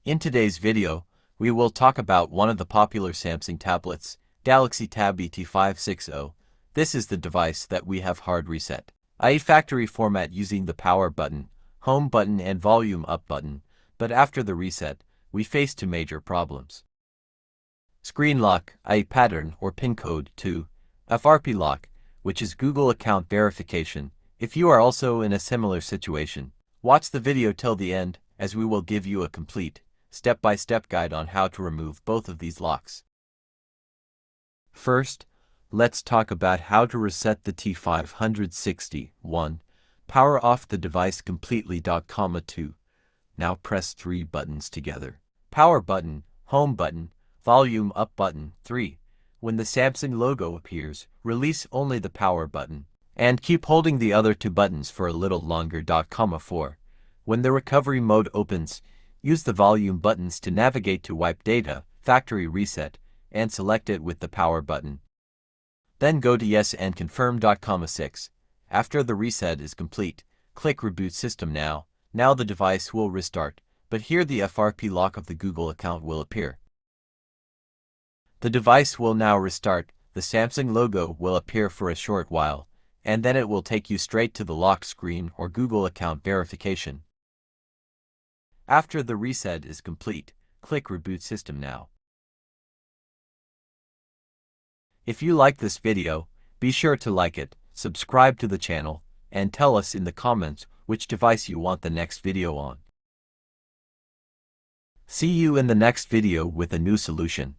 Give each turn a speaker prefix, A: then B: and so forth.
A: In today's video, we will talk about one of the popular Samsung tablets, Galaxy Tab ET560. This is the device that we have hard reset, i.e. factory format using the power button, home button and volume up button, but after the reset, we face two major problems. Screen lock, i.e. pattern or PIN code. 2. FRP lock, which is Google account verification. If you are also in a similar situation, watch the video till the end, as we will give you a complete, step-by-step guide on how to remove both of these locks. First, let's talk about how to reset the T560. 1. Power off the device completely. 2. Now press 3 buttons together. Power button, home button, volume up button. 3. When the Samsung logo appears, release only the power button, and keep holding the other two buttons for a little longer. 4. When the recovery mode opens, use the volume buttons to navigate to wipe data, factory reset, and select it with the power button. Then go to Yes and confirm. 6. After the reset is complete, click Reboot System Now. Now the device will restart, but here the FRP lock of the Google account will appear. The device will now restart, the Samsung logo will appear for a short while, and then it will take you straight to the locked screen or Google account verification. After the reset is complete, click Reboot System Now. If you like this video, be sure to like it, subscribe to the channel, and tell us in the comments which device you want the next video on. See you in the next video with a new solution.